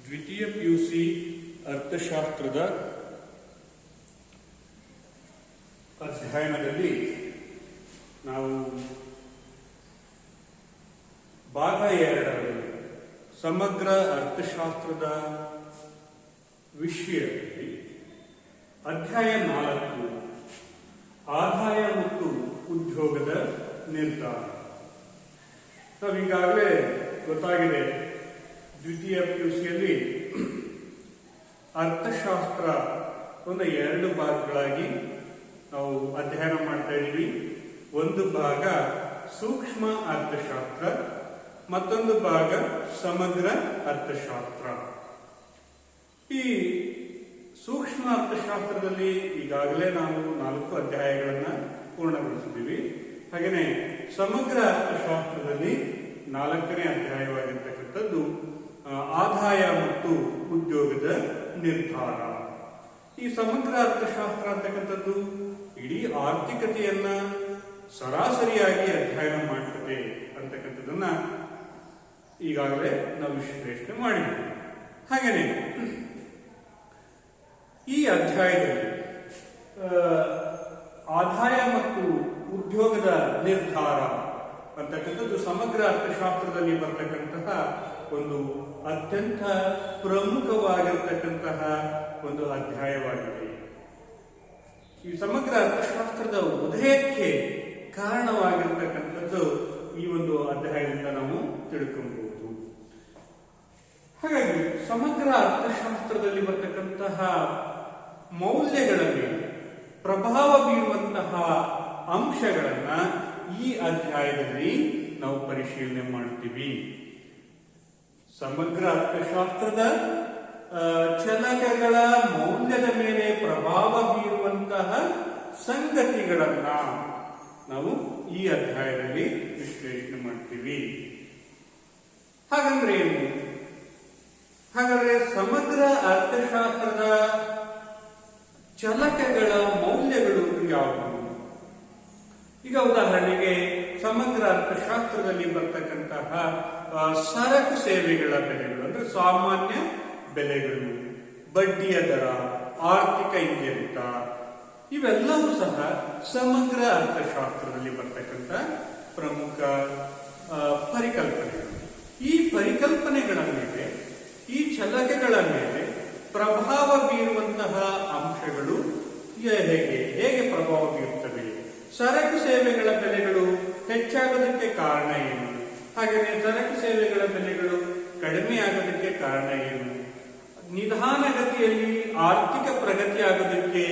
ದ್ವಿತೀಯ ಪಿಯುಸಿ ಅರ್ಥಶಾಸ್ತ್ರದ ಅಧ್ಯಯನದಲ್ಲಿ ನಾವು ಭಾಗ 2 ಸಮಗ್ರ ಅರ್ಥಶಾಸ್ತ್ರದ ವಿಷಯದಲ್ಲಿ ಅಧ್ಯಾಯ 4 ಆದಾಯ ಮತ್ತು ಉದ್ಯೋಗದ ನಿರ್ಧಾರ. ನಾವೀಗಾಗಲೇ ಗೊತ್ತಾಗಿದೆ, ದ್ವಿತೀಯ ಪಿಯುಸಿಯಲ್ಲಿ ಅರ್ಥಶಾಸ್ತ್ರ ಒಂದು 2 ಭಾಗಗಳಾಗಿ ನಾವು ಅಧ್ಯಯನ ಮಾಡ್ತಾ ಇದ್ದೀವಿ. ಒಂದು ಭಾಗ ಸೂಕ್ಷ್ಮ ಅರ್ಥಶಾಸ್ತ್ರ, ಮತ್ತೊಂದು ಭಾಗ ಸಮಗ್ರ ಅರ್ಥಶಾಸ್ತ್ರ. ಈ ಸೂಕ್ಷ್ಮ ಅರ್ಥಶಾಸ್ತ್ರದಲ್ಲಿ ಈಗಾಗಲೇ ನಾವು 4 ಅಧ್ಯಾಯಗಳನ್ನು ಪೂರ್ಣಗೊಳಿಸಿದ್ದೀವಿ. ಹಾಗೆಯೇ ಸಮಗ್ರ ಅರ್ಥಶಾಸ್ತ್ರದಲ್ಲಿ 4ನೇ ಅಧ್ಯಾಯವಾಗಿರ್ತಕ್ಕಂಥದ್ದು ಆದಾಯ ಮತ್ತು ಉದ್ಯೋಗದ ನಿರ್ಧಾರ. ಈ ಸಮಗ್ರ ಅರ್ಥಶಾಸ್ತ್ರ ಅಂತಕ್ಕಂಥದ್ದು ಇಡೀ ಆರ್ಥಿಕತೆಯನ್ನ ಸರಾಸರಿಯಾಗಿ ಅಧ್ಯಯನ ಮಾಡ್ತದೆ ಅಂತಕ್ಕಂಥದ್ದನ್ನ ಈಗಾಗಲೇ ನಾವು ವಿಶ್ಲೇಷಣೆ ಮಾಡಿದ್ದೀವಿ. ಹಾಗೆಯೇ ಈ ಅಧ್ಯಾಯದಲ್ಲಿ ಆದಾಯ ಮತ್ತು ಉದ್ಯೋಗದ ನಿರ್ಧಾರ ಅಂತಕ್ಕಂಥದ್ದು ಸಮಗ್ರ ಅರ್ಥಶಾಸ್ತ್ರದಲ್ಲಿ ಬರ್ತಕ್ಕಂತಹ ಒಂದು ಅತ್ಯಂತ ಪ್ರಮುಖವಾಗಿರ್ತಕ್ಕಂತಹ ಒಂದು ಅಧ್ಯಾಯವಾಗಿದೆ. ಈ ಸಮಗ್ರ ಅರ್ಥಶಾಸ್ತ್ರದ ಉದಯಕ್ಕೆ ಕಾರಣವಾಗಿರ್ತಕ್ಕಂಥದ್ದು ಈ ಒಂದು ಅಧ್ಯಾಯದಿಂದ ನಾವು ತಿಳ್ಕೊಬಹುದು. ಹಾಗಾಗಿ ಸಮಗ್ರ ಅರ್ಥಶಾಸ್ತ್ರದಲ್ಲಿ ಬರ್ತಕ್ಕಂತಹ ಮೌಲ್ಯಗಳ ಮೇಲೆ ಪ್ರಭಾವ ಬೀರುವಂತಹ ಅಂಶಗಳನ್ನ ಈ ಅಧ್ಯಾಯದಲ್ಲಿ ನಾವು ಪರಿಶೀಲನೆ ಮಾಡ್ತೀವಿ. ಸಮಗ್ರ ಅರ್ಥಶಾಸ್ತ್ರದ ಚಲಕಗಳ ಮೌಲ್ಯದ ಮೇಲೆ ಪ್ರಭಾವ ಬೀರುವಂತಹ ಸಂಗತಿಗಳನ್ನ ನಾವು ಈ ಅಧ್ಯಾಯದಲ್ಲಿ ವಿಶ್ಲೇಷಣೆ ಮಾಡ್ತೀವಿ. ಹಾಗಂದ್ರೆ ಏನು? ಹಾಗಾದ್ರೆ ಸಮಗ್ರ ಅರ್ಥಶಾಸ್ತ್ರದ ಚಲಕಗಳ ಮೌಲ್ಯಗಳು ಯಾವುವು? ಈಗ ಉದಾಹರಣೆಗೆ ಸಮಗ್ರ ಅರ್ಥಶಾಸ್ತ್ರದಲ್ಲಿ ಬರ್ತಕ್ಕಂತಹ ಸರಕು ಸೇವೆಗಳ ಬೆಲೆಗಳು ಅಂದ್ರೆ ಸಾಮಾನ್ಯ ಬೆಲೆಗಳು, ಬಡ್ಡಿಯ ದರ, ಆರ್ಥಿಕ ಹಿಂಜರಿತ, ಇವೆಲ್ಲವೂ ಸಹ ಸಮಗ್ರ ಅರ್ಥಶಾಸ್ತ್ರದಲ್ಲಿ ಬರ್ತಕ್ಕಂಥ ಪ್ರಮುಖ ಪರಿಕಲ್ಪನೆಗಳು. ಈ ಪರಿಕಲ್ಪನೆಗಳ ಮೇಲೆ, ಈ ಚಲಕಗಳ ಮೇಲೆ ಪ್ರಭಾವ ಬೀರುವಂತಹ ಅಂಶಗಳು ಹೇಗೆ ಪ್ರಭಾವ ಬೀರುತ್ತವೆ? ಸರಕು ಸೇವೆಗಳ ಬೆಲೆಗಳು ಹೆಚ್ಚಾಗೋದಕ್ಕೆ ಕಾರಣ ಏನು? ಹಾಗೆಯೇ ಸರಕು ಸೇವೆಗಳ ಬೆಲೆಗಳು ಕಡಿಮೆ ಆಗೋದಕ್ಕೆ ಕಾರಣ ಏನು? ನಿಧಾನಗತಿಯಲ್ಲಿ ಆರ್ಥಿಕ ಪ್ರಗತಿ ಆಗೋದಕ್ಕೆ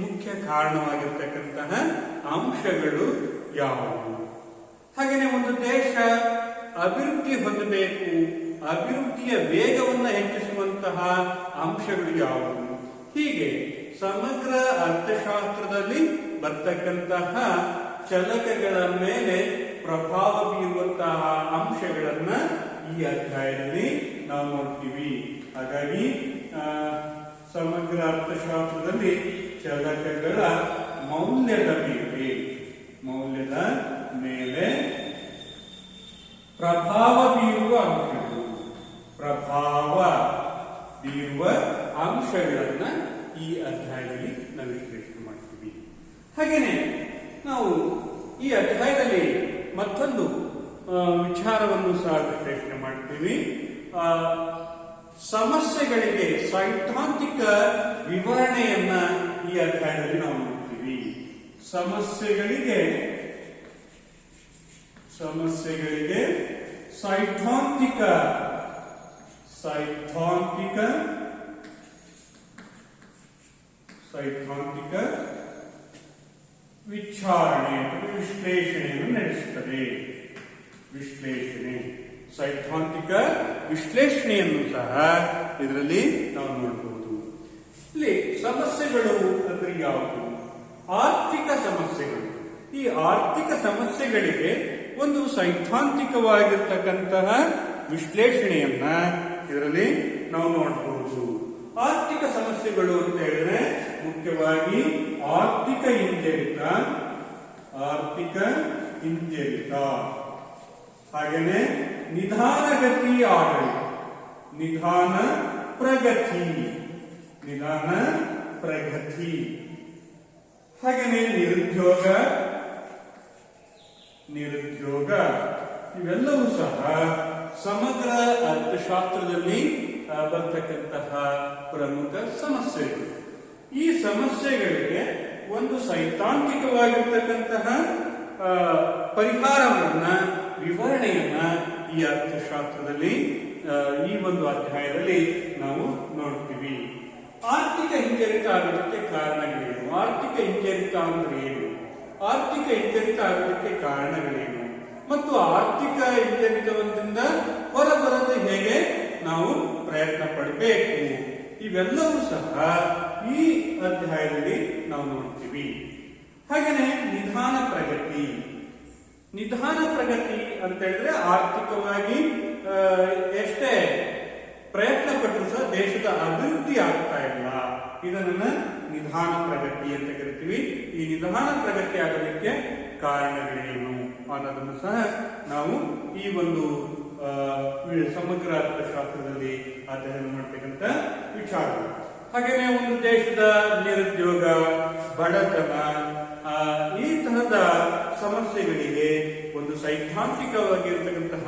ಮುಖ್ಯ ಕಾರಣವಾಗಿರ್ತಕ್ಕಂತಹ ಅಂಶಗಳು ಯಾವುವು? ಹಾಗೆಯೇ ಒಂದು ದೇಶ ಅಭಿವೃದ್ಧಿ ಹೊಂದಬೇಕು, ಅಭಿವೃದ್ಧಿಯ ವೇಗವನ್ನು ಹೆಚ್ಚಿಸುವಂತಹ ಅಂಶಗಳು ಯಾವುವು? ಹೀಗೆ ಸಮಗ್ರ ಅರ್ಥಶಾಸ್ತ್ರದಲ್ಲಿ ಬರ್ತಕ್ಕಂತಹ ಚಲಕಗಳ ಮೇಲೆ ಪ್ರಭಾವ ಬೀರುವಂತಹ ಅಂಶಗಳನ್ನ ಈ ಅಧ್ಯಾಯದಲ್ಲಿ ನಾವು ನೋಡ್ತೀವಿ. ಹಾಗಾಗಿ ಸಮಗ್ರ ಅರ್ಥಶಾಸ್ತ್ರದಲ್ಲಿ ಚಲಕಗಳ ಮೌಲ್ಯದ ಮೇಲೆ ಪ್ರಭಾವ ಬೀರುವ ಅಂಶಗಳನ್ನ ಈ ಅಧ್ಯಾಯದಲ್ಲಿ ನಾವು ವಿಶ್ಲೇಷಣೆ ಮಾಡ್ತೀವಿ. ಹಾಗೇನೆ ನಾವು ಈ ಅಧ್ಯಾಯದಲ್ಲಿ ಮತ್ತೊಂದು ವಿಚಾರವನ್ನು ಸಹ ವಿಶ್ಲೇಷಣೆ ಮಾಡ್ತೀವಿ. ಸಮಸ್ಯೆಗಳಿಗೆ ಸೈದ್ಧಾಂತಿಕ ವಿವರಣೆಯನ್ನ ಈ ಅಧ್ಯಾಯದಲ್ಲಿ ನಾವು ನೋಡ್ತೀವಿ. ಸಮಸ್ಯೆಗಳಿಗೆ ಸೈದ್ಧಾಂತಿಕ ವಿಚಾರಣೆ ವಿಶ್ಲೇಷಣೆಯನ್ನು ನಡೆಸುತ್ತದೆ. ಸೈದ್ಧಾಂತಿಕ ವಿಶ್ಲೇಷಣೆಯನ್ನು ಸಹ ಇದರಲ್ಲಿ ನಾವು ನೋಡಬಹುದು. ಇಲ್ಲಿ ಸಮಸ್ಯೆಗಳು ಅಂದ್ರೆ ಯಾವುದು? ಆರ್ಥಿಕ ಸಮಸ್ಯೆಗಳು. ಈ ಆರ್ಥಿಕ ಸಮಸ್ಯೆಗಳಿಗೆ ಒಂದು ಸೈದ್ಧಾಂತಿಕವಾಗಿರ್ತಕ್ಕಂತಹ ವಿಶ್ಲೇಷಣೆಯನ್ನ ಇದರಲ್ಲಿ ನಾವು ನೋಡಬಹುದು. ಆರ್ಥಿಕ ಸಮಸ್ಯೆಗಳು ಅಂತ ಹೇಳಿದ್ರೆ ಮುಖ್ಯವಾಗಿ ಆರ್ಥಿಕ ಹಿಂಜರಿತ, ಹಾಗೇನೆ ನಿಧಾನಗತಿ ಆಡಳಿತ, ಪ್ರಗತಿ, ನಿಧಾನ ಪ್ರಗತಿ. ಹಾಗೆಯೇ ನಿರುದ್ಯೋಗ, ನಿರುದ್ಯೋಗ ಇವೆಲ್ಲವೂ ಸಹ ಸಮಗ್ರ ಅರ್ಥಶಾಸ್ತ್ರದಲ್ಲಿ ಬರ್ತಕ್ಕಂತಹ ಪ್ರಮುಖ ಸಮಸ್ಯೆಗಳು. ಈ ಸಮಸ್ಯೆಗಳಿಗೆ ಒಂದು ಸೈದ್ಧಾಂತಿಕವಾಗಿರ್ತಕ್ಕಂತಹ ಪರಿಹಾರವನ್ನ, ವಿವರಣೆಯನ್ನ ಈ ಅರ್ಥಶಾಸ್ತ್ರದಲ್ಲಿ ಈ ಒಂದು ಅಧ್ಯಾಯದಲ್ಲಿ ನಾವು ನೋಡ್ತೀವಿ. ಆರ್ಥಿಕ ಹಿಂಜರಿತ ಆಗೋದಕ್ಕೆ ಕಾರಣಗಳೇನು? ಆರ್ಥಿಕ ಹಿಂಜರಿತ ಅಂದ್ರೆ ಏನು? ಆರ್ಥಿಕ ಹಿಂಜರಿತ ಆಗೋದಕ್ಕೆ ಕಾರಣಗಳೇನು? ಮತ್ತು ಆರ್ಥಿಕ ಹಿಂಜರಿತದಿಂದ ಹೊರಬರಲು ಹೇಗೆ ನಾವು ಪ್ರಯತ್ನ ಪಡಬೇಕು? ಇವೆಲ್ಲವೂ ಸಹ ಈ ಅಧ್ಯಾಯದಲ್ಲಿ ನಾವು ನೋಡ್ತೀವಿ. ಹಾಗೆಯೇ ನಿಧಾನ ಪ್ರಗತಿ. ನಿಧಾನ ಪ್ರಗತಿ ಅಂತ ಹೇಳಿದ್ರೆ ಆರ್ಥಿಕವಾಗಿ ಎಷ್ಟೇ ಪ್ರಯತ್ನ ಪಟ್ಟರು ಸಹ ದೇಶದ ಅಭಿವೃದ್ಧಿ ಆಗ್ತಾ ಇಲ್ಲ. ಇದನ್ನ ನಿಧಾನ ಪ್ರಗತಿ ಅಂತ ಕರಿತೀವಿ. ಈ ನಿಧಾನ ಪ್ರಗತಿ ಆಗೋದಕ್ಕೆ ಕಾರಣಗಳೇನು ಅನ್ನೋದನ್ನು ಸಹ ನಾವು ಈ ಒಂದು ಸಮಗ್ರ ಅರ್ಥಶಾಸ್ತ್ರದಲ್ಲಿ ಅಧ್ಯಯನ ಮಾಡ್ತಕ್ಕಂಥ ವಿಚಾರ. ಹಾಗೆಯೇ ಒಂದು ದೇಶದ ನಿರುದ್ಯೋಗ, ಬಡತನ, ಈ ತರಹದ ಸಮಸ್ಯೆಗಳಿಗೆ ಒಂದು ಸೈದ್ಧಾಂತಿಕವಾಗಿರ್ತಕ್ಕಂತಹ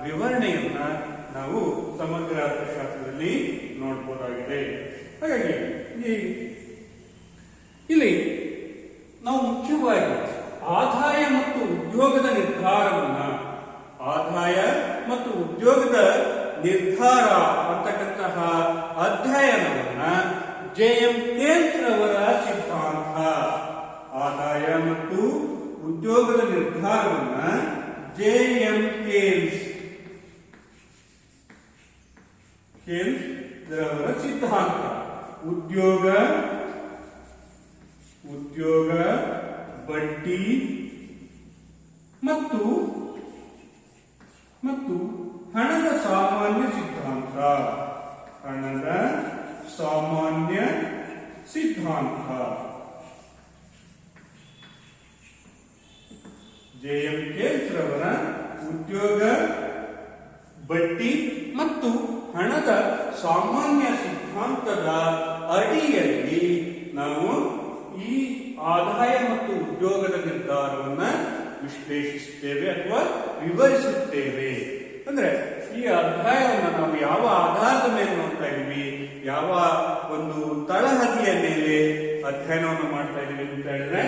ವಿವರಣೆಯನ್ನ ನಾವು ಸಮಗ್ರ ಅರ್ಥಶಾಸ್ತ್ರದಲ್ಲಿ ನೋಡಬಹುದಾಗಿದೆ. ಹಾಗಾಗಿ ಇಲ್ಲಿ ನಾವು ಮುಖ್ಯವಾಗಿ ಆದಾಯ ಮತ್ತು ಉದ್ಯೋಗದ ನಿರ್ಧಾರವನ್ನ, ಆದಾಯ ಮತ್ತು ಉದ್ಯೋಗದ ನಿರ್ಧಾರ ಅಂತಕ್ಕಂತಹ ಅಧ್ಯಯನವನ್ನ ಜೆ.ಎಂ. ಕೇನ್ಸ್ ರವರ ಸಿದ್ಧಾಂತ, ಆದಾಯ ಮತ್ತು ಉದ್ಯೋಗದ ನಿರ್ಧಾರವನ್ನ ಜೆ.ಎಂ. ಕೇನ್ಸ್ ರವರ ಸಿದ್ಧಾಂತ, ಉದ್ಯೋಗ, ಬಡ್ಡಿ ಮತ್ತು ಹಣದ ಸಾಮಾನ್ಯ ಸಿದ್ಧಾಂತ, ಹಣದ ಸಾಮಾನ್ಯ ಸಿದ್ಧಾಂತ. ಜೆ.ಎಂ. ಕೇನ್ಸ್ ರವರ ಉದ್ಯೋಗ, ಬಡ್ಡಿ ಮತ್ತು ಹಣದ ಸಾಮಾನ್ಯ ಸಿದ್ಧಾಂತದ ಅಡಿಯಲ್ಲಿ ನಾವು ಈ ಆದಾಯ ಮತ್ತು ಉದ್ಯೋಗದ ನಿರ್ಧಾರವನ್ನ ವಿಶ್ಲೇಷಿಸುತ್ತೇವೆ ಅಥವಾ ವಿವರಿಸುತ್ತೇವೆ. ಅಂದ್ರೆ ಈ ಅಧ್ಯಾಯವನ್ನು ನಾವು ಯಾವ ಆಧಾರದ ಮೇಲೆ ನೋಡ್ತಾ ಇದೀವಿ, ಯಾವ ಒಂದು ತಳಹದಿಯ ಮೇಲೆ ಅಧ್ಯಯನವನ್ನು ಮಾಡ್ತಾ ಇದೀವಿ ಅಂತ ಹೇಳಿದ್ರೆ,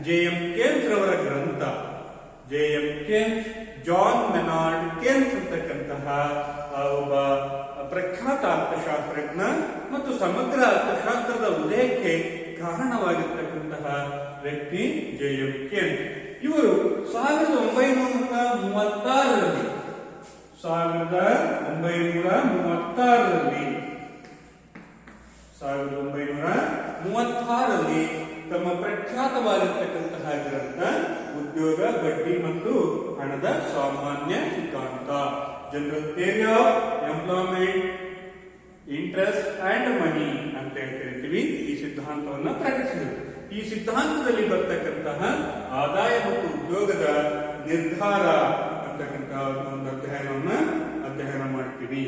ಜೆ.ಎಂ. ಕೇನ್ಸ್ ರವರ ಗ್ರಂಥ, ಜೆ.ಎಂ. ಕೇನ್ಸ್, ಜಾನ್ ಮೆನಾರ್ಡ್ ಕೇನ್ಸ್ ಅಂತಕ್ಕಂತಹ ಒಬ್ಬ ಪ್ರಖ್ಯಾತ ಅರ್ಥಶಾಸ್ತ್ರಜ್ಞ ಮತ್ತು ಸಮಗ್ರ ಅರ್ಥಶಾಸ್ತ್ರದ ಉದಯಕ್ಕೆ ಕಾರಣವಾಗಿರ್ತಕ್ಕಂತಹ ವ್ಯಕ್ತಿ ಜೆ.ಎಂ. ಕೇನ್ಸ್. ಇವರು 1936ರಲ್ಲಿ ತಮ್ಮ ಪ್ರಖ್ಯಾತವಾಗಿರ್ತಕ್ಕಂತಹ ಗ್ರಂಥ ಉದ್ಯೋಗ, ಬಡ್ಡಿ ಮತ್ತು ಹಣದ ಸಾಮಾನ್ಯ ಸಿದ್ಧಾಂತ, general theory of employment, interest and ಮನಿ ಅಂತ ಕರಿತೀವಿ, ಈ ಸಿದ್ಧಾಂತವನ್ನು ಪ್ರಕಟಿಸಿದರು. ಈ ಸಿದ್ಧಾಂತದಲ್ಲಿ ಬರ್ತಕ್ಕಂತಹ ಆದಾಯ ಮತ್ತು ಉದ್ಯೋಗದ ನಿರ್ಧಾರ ಅಂತಕ್ಕಂತಹ ಒಂದು ಅಧ್ಯಯನ ಮಾಡ್ತೀವಿ.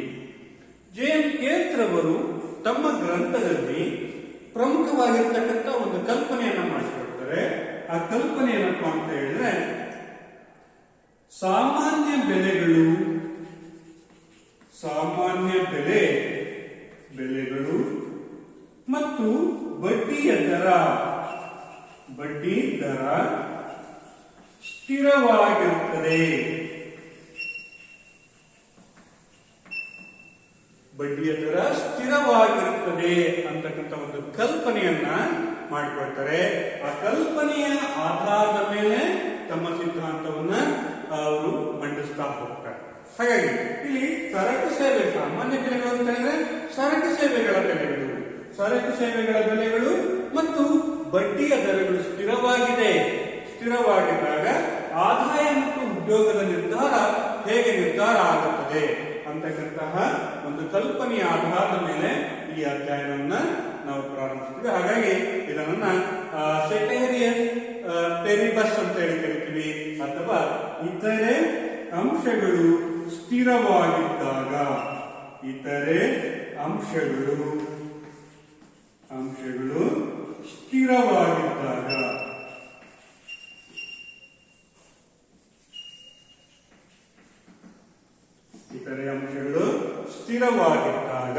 ಜೆ.ಎಂ. ಕೇನ್ಸ್ ರವರು ತಮ್ಮ ಗ್ರಂಥದಲ್ಲಿ ಪ್ರಮುಖವಾಗಿರ್ತಕ್ಕಂಥ ಒಂದು ಕಲ್ಪನೆಯನ್ನ ಮಾಡಿಕೊಡ್ತಾರೆ. ಆ ಕಲ್ಪನೆ ಏನಪ್ಪಾ ಅಂತ ಹೇಳಿದ್ರೆ, ಸಾಮಾನ್ಯ ಬೆಲೆಗಳು ಮತ್ತು ಬಡ್ಡಿ ದರ ಸ್ಥಿರವಾಗಿರುತ್ತದೆ. ಬಡ್ಡಿಯ ದರ ಸ್ಥಿರವಾಗಿರುತ್ತದೆ ಅಂತಕ್ಕಂಥ ಒಂದು ಕಲ್ಪನೆಯನ್ನ ಮಾಡಿಕೊಳ್ತಾರೆ. ಆ ಕಲ್ಪನೆಯ ಆಧಾರದ ಮೇಲೆ ತಮ್ಮ ಸಿದ್ಧಾಂತವನ್ನ ಅವರು ಮಂಡಿಸ್ತಾ ಹೋಗ್ತಾರೆ. ಹಾಗಾಗಿ ಇಲ್ಲಿ ಸರಕು ಸೇವೆ, ಸಾಮಾನ್ಯ ಬೆಲೆಗಳು ಅಂತ ಹೇಳಿದ್ರೆ ಸರಕು ಸೇವೆಗಳ ಬೆಲೆಗಳು ಮತ್ತು ಬಡ್ಡಿಯ ದರಗಳು ಸ್ಥಿರವಾಗಿದ್ದಾಗ ಆದಾಯ ಮತ್ತು ಉದ್ಯೋಗದ ನಿರ್ಧಾರ ಹೇಗೆ ನಿರ್ಧಾರ ಆಗುತ್ತದೆ ಅಂತಕ್ಕಂತಹ ಒಂದು ಕಲ್ಪನೆಯ ಆಧಾರದ ಮೇಲೆ ಈ ಅಧ್ಯಯನವನ್ನ ನಾವು ಪ್ರಾರಂಭಿಸ್ತೀವಿ. ಹಾಗಾಗಿ ಇದನ್ನ ಸೆಟೇರಿಯನ್ ಪೆರಿಬಸ್ ಅಂತ ಹೇಳಿ ಕರಿತೀವಿ, ಅಥವಾ ಇತರೆ ಅಂಶಗಳು ಸ್ಥಿರವಾಗಿದ್ದಾಗ ಇತರೆ ಅಂಶಗಳು ಸ್ಥಿರವಾಗಿದ್ದಾಗ ಇತರೆ ಅಂಶಗಳು ಸ್ಥಿರವಾಗಿದ್ದಾಗ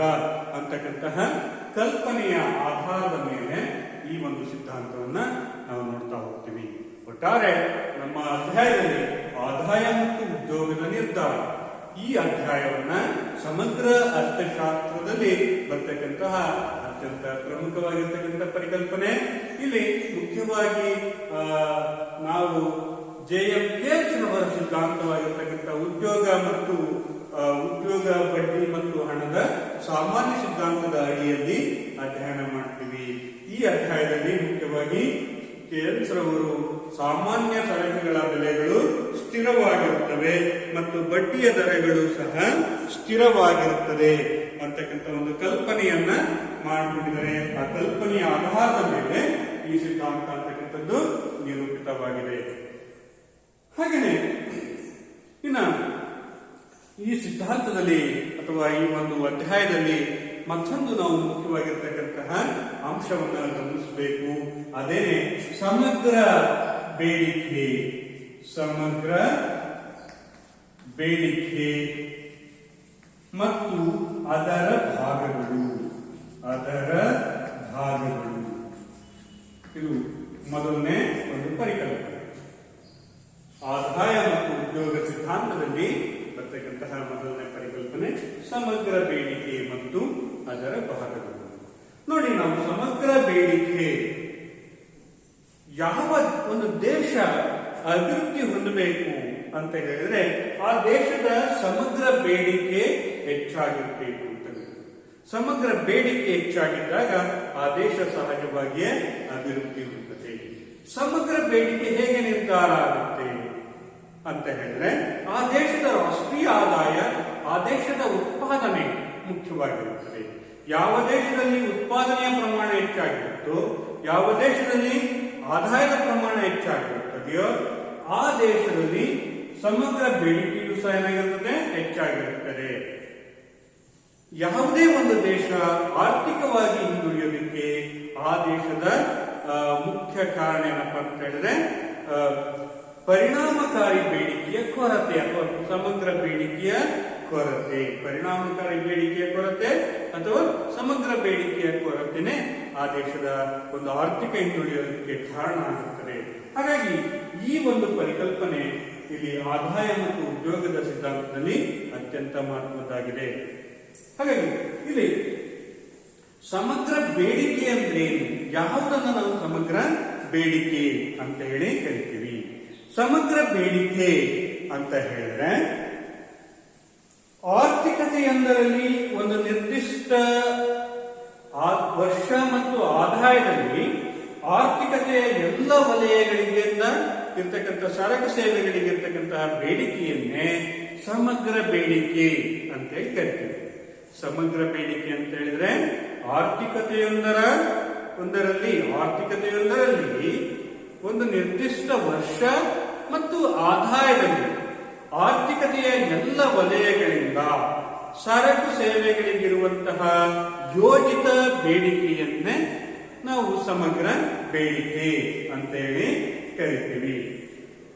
ಅಂತಕ್ಕಂತಹ ಕಲ್ಪನೆಯ ಆಧಾರದ ಮೇಲೆ ಈ ಒಂದು ಸಿದ್ಧಾಂತವನ್ನ ನಾವು ನೋಡ್ತಾ ಹೋಗ್ತೀವಿ. ಒಟ್ಟಾರೆ ನಮ್ಮ ಅಧ್ಯಾಯದಲ್ಲಿ ಆದಾಯ ಮತ್ತು ಉದ್ಯೋಗದ ನಿರ್ಧಾರ ಈ ಅಧ್ಯಾಯವನ್ನ ಸಮಗ್ರ ಅರ್ಥಶಾಸ್ತ್ರದಲ್ಲಿ ಬರ್ತಕ್ಕಂತಹ ಅತ್ಯಂತ ಪ್ರಮುಖವಾಗಿರ್ತಕ್ಕಂಥ ಪರಿಕಲ್ಪನೆ. ಇಲ್ಲಿ ಮುಖ್ಯವಾಗಿ ನಾವು JMK ರವರ ಸಿದ್ಧಾಂತವಾಗಿರ್ತಕ್ಕಂಥ ಉದ್ಯೋಗ ಬಡ್ಡಿ ಮತ್ತು ಹಣದ ಸಾಮಾನ್ಯ ಸಿದ್ಧಾಂತದ ಅಡಿಯಲ್ಲಿ ಅಧ್ಯಯನ ಮಾಡ್ತೀವಿ. ಈ ಅಧ್ಯಾಯದಲ್ಲಿ ಮುಖ್ಯವಾಗಿ KLS ರವರು ಸಾಮಾನ್ಯ ಸರಕುಗಳ ಬೆಲೆಗಳು ಸ್ಥಿರವಾಗಿರುತ್ತವೆ ಮತ್ತು ಬಡ್ಡಿಯ ದರಗಳು ಸಹ ಸ್ಥಿರವಾಗಿರುತ್ತದೆ ಅಂತಕ್ಕಂಥ ಒಂದು ಕಲ್ಪನೆಯನ್ನ ಮಾಡಿಕೊಂಡಿದ್ದಾರೆ. ಆ ಕಲ್ಪನೆಯ ಆಧಾರದ ಮೇಲೆ ಈ ಸಿದ್ಧಾಂತ ಅಂತಕ್ಕಂಥದ್ದು ನಿರೂಪಿತವಾಗಿದೆ. ಹಾಗೆಯೇ ಇನ್ನ ಈ ಸಿದ್ಧಾಂತದಲ್ಲಿ ಅಥವಾ ಈ ಒಂದು ಅಧ್ಯಾಯದಲ್ಲಿ ಮತ್ತೊಂದು ನಾವು ಮುಖ್ಯವಾಗಿರ್ತಕ್ಕಂತಹ ಅಂಶವನ್ನ ಗಮನಿಸಬೇಕು. ಅದೇನೆ ಸಮಗ್ರ ಬೇಡಿಕೆ ಮತ್ತು ಅದರ ಭಾಗಗಳು. ಇದು ಮೊದಲನೇ ಒಂದು ಪರಿಕಲ್ಪನೆ. ಆದಾಯ ಮತ್ತು ಉದ್ಯೋಗ ಸಿದ್ಧಾಂತದಲ್ಲಿ ಬರ್ತಕ್ಕಂತಹ ಮೊದಲನೇ ಪರಿಕಲ್ಪನೆ ಸಮಗ್ರ ಬೇಡಿಕೆ ಮತ್ತು ಅದರ ಭಾಗಗಳು. ನೋಡಿ, ನಾವು ಸಮಗ್ರ ಬೇಡಿಕೆ, ಯಾವ ಒಂದು ದೇಶ ಅಭಿವೃದ್ಧಿ ಹೊಂದಬೇಕು ಅಂತ ಹೇಳಿದ್ರೆ ಆ ದೇಶದ ಸಮಗ್ರ ಬೇಡಿಕೆ ಹೆಚ್ಚಾಗಿರಬೇಕು ಅಂತ. ಸಮಗ್ರ ಬೇಡಿಕೆ ಹೆಚ್ಚಾಗಿದ್ದಾಗ ಆ ದೇಶ ಸಹಜವಾಗಿಯೇ ಅಭಿವೃದ್ಧಿ ಹೊಂದುತ್ತದೆ. ಸಮಗ್ರ ಬೇಡಿಕೆ ಹೇಗೆ ನಿರ್ಧಾರ ಆಗುತ್ತೆ ಅಂತ ಹೇಳಿದ್ರೆ ಆ ದೇಶದ ರಾಷ್ಟ್ರೀಯ ಆದಾಯ, ಆ ದೇಶದ ಉತ್ಪಾದನೆ ಮುಖ್ಯವಾಗಿರುತ್ತದೆ. ಯಾವ ದೇಶದಲ್ಲಿ ಉತ್ಪಾದನೆಯ ಪ್ರಮಾಣ ಹೆಚ್ಚಾಗಿರುತ್ತೋ, ಯಾವ ದೇಶದಲ್ಲಿ ಆದಾಯದ ಪ್ರಮಾಣ ಹೆಚ್ಚಾಗಿರುತ್ತದೆಯೋ ಆ ದೇಶದಲ್ಲಿ ಸಮಗ್ರ ಬೇಡಿಕೆಯು ಸಹ ಏನಾಗಿರುತ್ತದೆ, ಹೆಚ್ಚಾಗಿರುತ್ತದೆ. ಯಾವುದೇ ಒಂದು ದೇಶ ಆರ್ಥಿಕವಾಗಿ ಹಿಂದುಳಿಯೋದಕ್ಕೆ ಆ ದೇಶದ ಮುಖ್ಯ ಕಾರಣ ಏನಪ್ಪಾ ಅಂತ ಹೇಳಿದ್ರೆ ಪರಿಣಾಮಕಾರಿ ಬೇಡಿಕೆಯ ಕೊರತೆ ಅಥವಾ ಸಮಗ್ರ ಬೇಡಿಕೆಯ ಕೊರತೆ. ಪರಿಣಾಮಕಾರಿ ಬೇಡಿಕೆಯ ಕೊರತೆ ಅಥವಾ ಸಮಗ್ರ ಬೇಡಿಕೆಯ ಕೊರತೆನೇ ಆ ದೇಶದ ಒಂದು ಆರ್ಥಿಕ ಹಿಂದುಳಿಯೋದಕ್ಕೆ ಕಾರಣ ಆಗುತ್ತದೆ. ಹಾಗಾಗಿ ಈ ಒಂದು ಪರಿಕಲ್ಪನೆ ಇಲ್ಲಿ ಆದಾಯ ಮತ್ತು ಉದ್ಯೋಗದ ಸಿದ್ಧಾಂತದಲ್ಲಿ ಅತ್ಯಂತ ಮಹತ್ವದ್ದಾಗಿದೆ. ಹಾಗಾಗಿ ಇಲ್ಲಿ ಸಮಗ್ರ ಬೇಡಿಕೆ ಅಂದ್ರೆ ಏನು, ಯಾವುದನ್ನ ನಾವು ಸಮಗ್ರ ಬೇಡಿಕೆ ಅಂತ ಹೇಳಿ ಕರಿತೀವಿ. ಸಮಗ್ರ ಬೇಡಿಕೆ ಅಂತ ಹೇಳಿದ್ರೆ ಆರ್ಥಿಕತೆಯೊಂದರಲ್ಲಿ ಒಂದು ನಿರ್ದಿಷ್ಟ ವರ್ಷ ಮತ್ತು ಆದಾಯದಲ್ಲಿ ಆರ್ಥಿಕತೆಯ ಎಲ್ಲ ವಲಯಗಳಿಗೆ ಇರ್ತಕ್ಕಂಥ ಸರಕು ಸೇವೆಗಳಿಗೆ ಇರ್ತಕ್ಕಂತಹ ಬೇಡಿಕೆಯನ್ನೇ ಸಮಗ್ರ ಬೇಡಿಕೆ ಅಂತ ಹೇಳಿ ಕರಿತೀವಿ. ಸಮಗ್ರ ಬೇಡಿಕೆ ಅಂತ ಹೇಳಿದ್ರೆ ಆರ್ಥಿಕತೆಯೊಂದರಲ್ಲಿ ಒಂದು ನಿರ್ದಿಷ್ಟ ವರ್ಷ ಮತ್ತು ಆದಾಯದಲ್ಲಿ ಆರ್ಥಿಕತೆಯ ಎಲ್ಲ ವಲಯಗಳಿಂದ ಸರಕು ಸೇವೆಗಳಿಗಿರುವಂತಹ ಯೋಜಿತ ಬೇಡಿಕೆಯನ್ನೇ ನಾವು ಸಮಗ್ರ ಬೇಡಿಕೆ ಅಂತ ಹೇಳಿ ಕರಿತೀವಿ.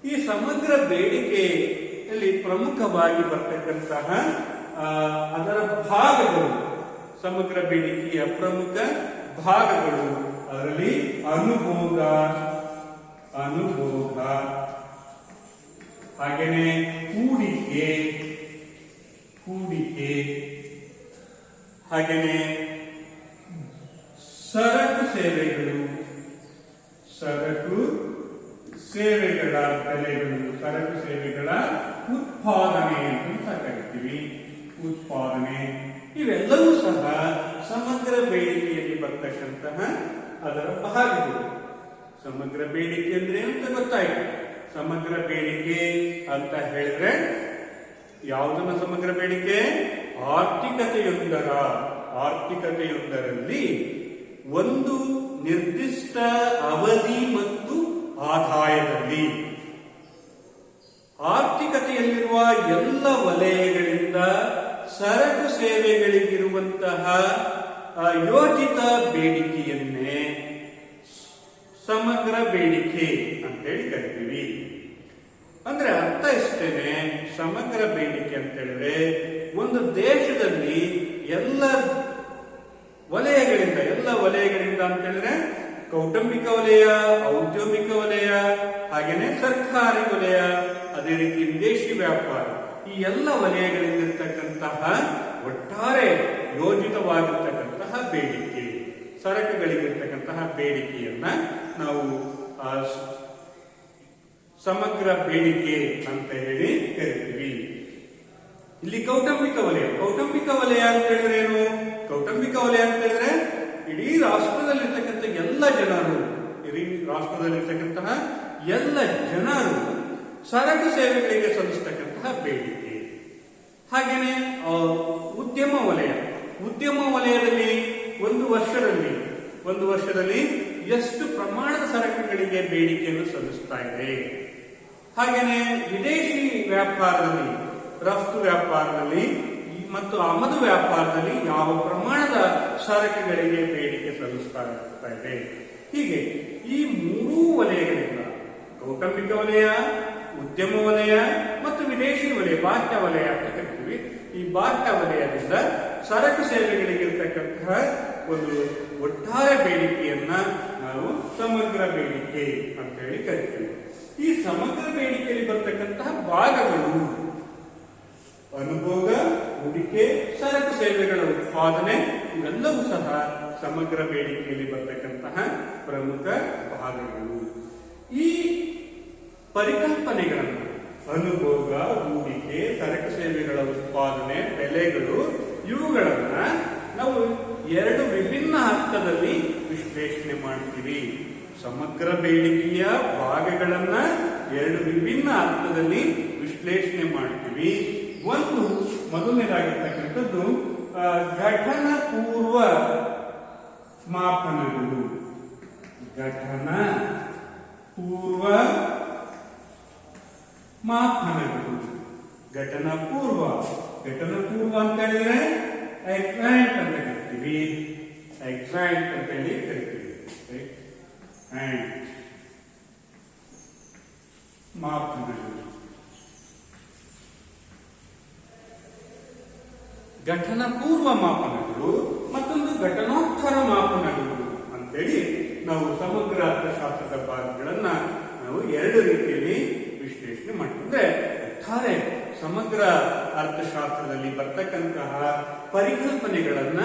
ಈ ಸಮಗ್ರ ಬೇಡಿಕೆಯಲ್ಲಿ ಪ್ರಮುಖವಾಗಿ ಬರ್ತಕ್ಕಂತಹ ಅದರ ಭಾಗಗಳು, ಸಮಗ್ರ ಬೇಡಿಕೆಯ ಪ್ರಮುಖ ಭಾಗಗಳು, ಅದರಲ್ಲಿ ಅನುಭೋಗ, ಹಾಗೇನೆ ಹೂಡಿಕೆ, ಹಾಗೇನೆ ಸರಕು ಸೇವೆಗಳ ಬೆಲೆಗಳು, ಸರಕು ಸೇವೆಗಳ ಉತ್ಪಾದನೆ ಅಂತ ಕರಿತೀವಿ. ಉತ್ಪಾದನೆ ಇವೆಲ್ಲವೂ ಸಹ ಸಮಗ್ರ ಬೇಡಿಕೆಯಲ್ಲಿ ಬರ್ತಕ್ಕಂತಹ ಅದರ ಭಾಗಗಳು. ಸಮಗ್ರ ಬೇಡಿಕೆ ಅಂದ್ರೆ ಅಂತ ಗೊತ್ತಾಯ್ತು. ಸಮಗ್ರ ಬೇಡಿಕೆ ಅಂತ ಹೇಳಿದ್ರೆ ಯಾವುದನ್ನ ಸಮಗ್ರ ಬೇಡಿಕೆ? ಆರ್ಥಿಕತೆಯೊಂದರಲ್ಲಿ ಒಂದು ನಿರ್ದಿಷ್ಟ ಅವಧಿ ಮತ್ತು ಆದಾಯದಲ್ಲಿ ಆರ್ಥಿಕತೆಯಲ್ಲಿರುವ ಎಲ್ಲ ವಲಯಗಳಿಂದ ಸರಕು ಸೇವೆಗಳಿಗಿರುವಂತಹ ಯೋಜಿತ ಬೇಡಿಕೆಯನ್ನೇ ಸಮಗ್ರ ಬೇಡಿಕೆ ಅಂತೇಳಿ ಕರಿತೀವಿ. ಅಂದ್ರೆ ಅರ್ಥ ಇಷ್ಟೇನೆ. ಸಮಗ್ರ ಬೇಡಿಕೆ ಅಂತ ಹೇಳಿದ್ರೆ ಒಂದು ದೇಶದಲ್ಲಿ ಎಲ್ಲ ವಲಯಗಳಿಂದ ಅಂತ ಹೇಳಿದ್ರೆ ಕೌಟುಂಬಿಕ ವಲಯ, ಔದ್ಯೋಗಿಕ ವಲಯ, ಹಾಗೇನೆ ಸರ್ಕಾರಿ ವಲಯ, ಅದೇ ರೀತಿ ವಿದೇಶಿ ವ್ಯಾಪಾರ, ಈ ಎಲ್ಲ ವಲಯಗಳಿಂದಿರ್ತಕ್ಕಂತಹ ಒಟ್ಟಾರೆ ಯೋಜಿತವಾಗಿರ್ತಕ್ಕಂತಹ ಬೇಡಿಕೆ, ಸರಕುಗಳಿಗಿರ್ತಕ್ಕಂತಹ ಬೇಡಿಕೆಯನ್ನ ನಾವು ಸಮಗ್ರ ಬೇಡಿಕೆ ಅಂತ ಹೇಳಿ ಕರಿತೀವಿ. ಇಲ್ಲಿ ಕೌಟುಂಬಿಕ ವಲಯ ಅಂತ ಹೇಳಿದ್ರೆ ಏನು? ಕೌಟುಂಬಿಕ ವಲಯ ಅಂತ ಹೇಳಿದ್ರೆ ಇಡೀ ರಾಷ್ಟ್ರದಲ್ಲಿರ್ತಕ್ಕಂಥ ಎಲ್ಲ ಜನರು ಸರಕು ಸೇವೆಗಳಿಗೆ ಸಲ್ಲಿಸತಕ್ಕಂತಹ ಬೇಡಿಕೆ. ಹಾಗೇನೆ ಉದ್ಯಮ ವಲಯದಲ್ಲಿ ಒಂದು ವರ್ಷದಲ್ಲಿ ಎಷ್ಟು ಪ್ರಮಾಣದ ಸರಕುಗಳಿಗೆ ಬೇಡಿಕೆಯನ್ನು ಸಲ್ಲಿಸ್ತಾ ಇದೆ. ಹಾಗೇನೆ ವಿದೇಶಿ ವ್ಯಾಪಾರದಲ್ಲಿ, ರಫ್ತು ವ್ಯಾಪಾರದಲ್ಲಿ ಮತ್ತು ಆಮದು ವ್ಯಾಪಾರದಲ್ಲಿ ಯಾವ ಪ್ರಮಾಣದ ಸರಕುಗಳಿಗೆ ಬೇಡಿಕೆ ಸಲ್ಲಿಸ್ತಾ ಇದೆ. ಹೀಗೆ ಈ ಮೂರೂ ವಲಯಗಳಿಂದ, ಕೌಟುಂಬಿಕ ವಲಯ, ಉದ್ಯಮ ವಲಯ ಮತ್ತು ವಿದೇಶಿ ವಲಯ, ಬಾಹ್ಯ ವಲಯ ಅಂತ ಕರಿತೀವಿ. ಈ ಬಾಹ್ಯ ವಲಯದಿಂದ ಸರಕು ಸೇವೆಗಳಿಗಿರ್ತಕ್ಕಂತಹ ಒಂದು ಒಟ್ಟಾರೆ ಬೇಡಿಕೆಯನ್ನ ನಾವು ಸಮಗ್ರ ಬೇಡಿಕೆ ಅಂತ ಹೇಳಿ ಕರಿತೀವಿ. ಈ ಸಮಗ್ರ ಬೇಡಿಕೆಯಲ್ಲಿ ಬರ್ತಕ್ಕಂತಹ ಭಾಗಗಳು ಅನುಭೋಗ, ಹೂಡಿಕೆ, ಸರಕು ಸೇವೆಗಳ ಉತ್ಪಾದನೆ, ಇವೆಲ್ಲವೂ ಸಹ ಸಮಗ್ರ ಬೇಡಿಕೆಯಲ್ಲಿ ಬರ್ತಕ್ಕಂತಹ ಪ್ರಮುಖ ಭಾಗಗಳು. ಈ ಪರಿಕಲ್ಪನೆಗಳನ್ನು ಅನುಭೋಗ, ಹೂಡಿಕೆ, ಸರಕು ಸೇವೆಗಳ ಉತ್ಪಾದನೆ, ಬೆಲೆಗಳು, ಇವುಗಳನ್ನ ನಾವು ಎರಡು ವಿಭಿನ್ನ ಅರ್ಥದಲ್ಲಿ ವಿಶ್ಲೇಷಣೆ ಮಾಡ್ತೀವಿ. ಸಮಗ್ರ ಬೇಡಿಕೆಯ ಭಾಗಗಳನ್ನ ಎರಡು ವಿಭಿನ್ನ ಅರ್ಥದಲ್ಲಿ ವಿಶ್ಲೇಷಣೆ ಮಾಡ್ತೀವಿ. ಒಂದು ಮೊದಲನೇದಾಗಿರ್ತಕ್ಕಂಥದ್ದು ಘಟನ ಪೂರ್ವ ಮಾಪನಗಳು. ಘಟನ ಪೂರ್ವ ಮಾಪನಗಳು. ಘಟನ ಪೂರ್ವ ಅಂತ ಹೇಳಿದ್ರೆ ಎಕ್ಸಾಕ್ಟ್ ಅಂತ ಕರಿತೀವಿ. ಎಕ್ಸಾಕ್ಟ್ ಅಂತ ಹೇಳಿ ಕರಿತೀವಿ. ಮಾಪನಗಳು. ಘಟನ ಪೂರ್ವ ಮಾಪನಗಳು ಮತ್ತೊಂದು ಘಟನೋತ್ತರ ಮಾಪನಗಳು ಅಂತೇಳಿ ನಾವು ಸಮಗ್ರ ಅರ್ಥಶಾಸ್ತ್ರದ ಭಾಗಗಳನ್ನ ನಾವು ಎರಡು ರೀತಿಯಲ್ಲಿ ವಿಶ್ಲೇಷಣೆ ಮಾಡ್ತೀವಿ. ಅಂದ್ರೆ ಒಟ್ಟಾರೆ ಸಮಗ್ರ ಅರ್ಥಶಾಸ್ತ್ರದಲ್ಲಿ ಬರ್ತಕ್ಕಂತಹ ಪರಿಕಲ್ಪನೆಗಳನ್ನ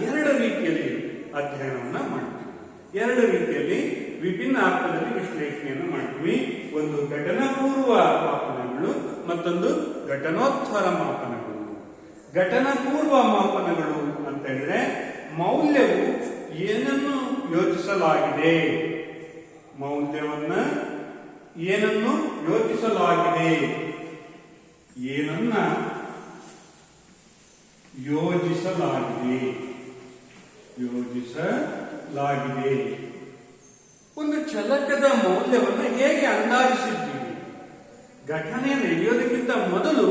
ಎರಡು ರೀತಿಯಲ್ಲಿ ಅಧ್ಯಯನವನ್ನ ಮಾಡ್ತೀವಿ. ಎರಡು ರೀತಿಯಲ್ಲಿ ವಿಭಿನ್ನ ಅರ್ಥದಲ್ಲಿ ವಿಶ್ಲೇಷಣೆಯನ್ನು ಮಾಡ್ತೀವಿ. ಒಂದು ಘಟನ ಪೂರ್ವ ಮಾಪನಗಳು, ಮತ್ತೊಂದು ಘಟನೋತ್ತರ ಮಾಪನಗಳು. ಘಟನಾ ಪೂರ್ವ ಮಾಪನಗಳು ಅಂತ ಹೇಳಿದ್ರೆ ಮೌಲ್ಯವು ಏನನ್ನು ಯೋಚಿಸಲಾಗಿದೆ, ಏನನ್ನು ಯೋಚಿಸಲಾಗಿದೆ, ಏನನ್ನ ಯೋಜಿಸಲಾಗಿದೆ. ಒಂದು ಚಲಕದ ಮೌಲ್ಯವನ್ನು ಹೇಗೆ ಅಂದಾಜಿಸಿದ್ದೀವಿ? ಘಟನೆ ನಡೆಯೋದಕ್ಕಿಂತ ಮೊದಲು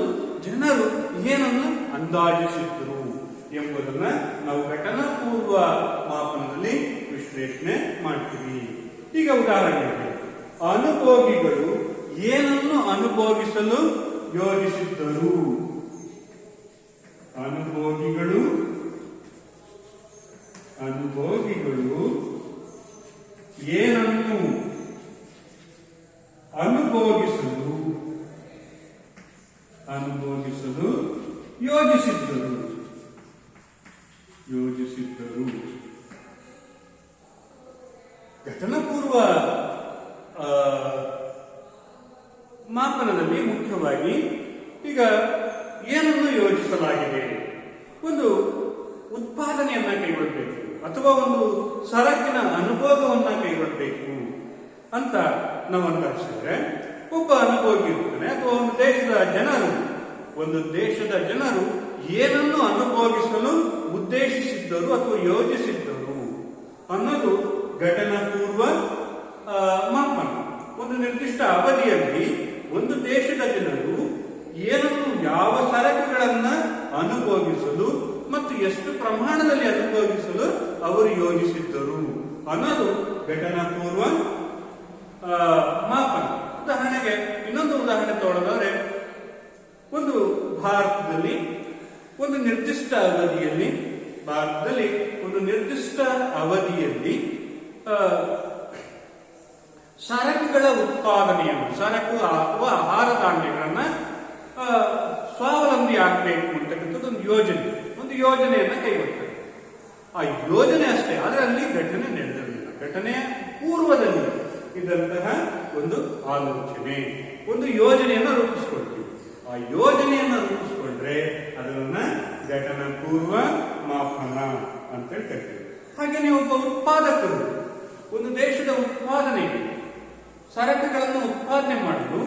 ಜನರು ಏನನ್ನು ಅಂದಾಜಿಸಿದ್ರು ಎಂಬುದನ್ನ ನಾವು ಘಟನಾ ಪೂರ್ವ ಮಾಪನದಲ್ಲಿ ವಿಶ್ಲೇಷಣೆ ಮಾಡ್ತೀವಿ. ಈಗ ಉದಾಹರಣೆಗೆ ಅನುಭೋಗಿಗಳು ಏನನ್ನು ಅನುಭೋಗಿಸಲು ಯೋಜಿಸಿದ್ದರು? ಅನುಭೋಗಿಗಳು ಏನನ್ನು ಅನುಭೋಗಿಸಲು ಯೋಜಿಸಿದ್ದರು. ಘಟನಾ ಪೂರ್ವ ಮಾಪನದಲ್ಲಿ ಮುಖ್ಯವಾಗಿ ಈಗ ಏನನ್ನು ಯೋಜಿಸಲಾಗಿದೆ? ಒಂದು ಉತ್ಪಾದನೆಯನ್ನ ಕೈಗೊಳ್ಳಬೇಕು ಅಥವಾ ಒಂದು ಸರಕಿನ ಅನುಭೋಗವನ್ನ ಕೈಗೊಳ್ಳಬೇಕು ಅಂತ ನಾವು ಅಂದಾಜಿಸಿದ್ರೆ, ಒಬ್ಬ ಅನುಭೋಗಿ ಇರ್ತಾನೆ ಅಥವಾ ಒಂದು ದೇಶದ ಜನರು ಏನನ್ನು ಅನುಭೋಗಿಸಲು ಉದ್ದೇಶಿಸಿದ್ದರು ಅಥವಾ ಯೋಜಿಸಿದ್ದರು ಅನ್ನೋದು ಘಟನಾ ಪೂರ್ವ ಮಾಪನ. ಒಂದು ನಿರ್ದಿಷ್ಟ ಅವಧಿಯಲ್ಲಿ ಒಂದು ದೇಶದ ಜನರು ಏನನ್ನು, ಯಾವ ಸರಕುಗಳನ್ನ ಅನುಭೋಗಿಸಲು ಮತ್ತು ಎಷ್ಟು ಪ್ರಮಾಣದಲ್ಲಿ ಅನುಭೋಗಿಸಲು ಅವರು ಯೋಜಿಸಿದ್ದರು ಅನ್ನೋದು ಘಟನಾ ಪೂರ್ವ ಮಾಪನ. ಉದಾಹರಣೆಗೆ ಇನ್ನೊಂದು ಉದಾಹರಣೆ ತಗೊಳ್ಳೋದಾದ್ರೆ, ಒಂದು ಭಾರತದಲ್ಲಿ ಒಂದು ನಿರ್ದಿಷ್ಟ ಅವಧಿಯಲ್ಲಿ ಸರಕುಗಳ ಉತ್ಪಾದನೆಯನ್ನು, ಸರಕು ಅಥವಾ ಆಹಾರ ಧಾನ್ಯಗಳನ್ನ ಸ್ವಾವಲಂಬಿ ಆಗಬೇಕು ಅಂತಕ್ಕಂಥದ್ದು ಒಂದು ಯೋಜನೆಯನ್ನ ಕೈಗೊಳ್ತಾರೆ. ಆ ಯೋಜನೆ ಅಷ್ಟೇ, ಆದರೆ ಅಲ್ಲಿ ಘಟನೆ ನಡೆದಿರಲಿಲ್ಲ. ಘಟನೆಯ ಪೂರ್ವದಲ್ಲಿ ಇದ್ದಂತಹ ಒಂದು ಆಲೋಚನೆ, ಒಂದು ಯೋಜನೆಯನ್ನು ರೂಪಿಸಿಕೊಳ್ತೀವಿ. ಆ ಯೋಜನೆಯನ್ನು ರೂಪಿಸಿಕೊಂಡ್ರೆ ಅದನ್ನ ಘಟನಾ ಪೂರ್ವ ಮಾಪನ ಅಂತ ಕರಿತೀವಿ. ಹಾಗೆಯೇ ಒಬ್ಬ ಉತ್ಪಾದಕರು ಒಂದು ದೇಶದ ಉತ್ಪಾದನೆಗೆ, ಸರಕುಗಳನ್ನು ಉತ್ಪಾದನೆ ಮಾಡಲು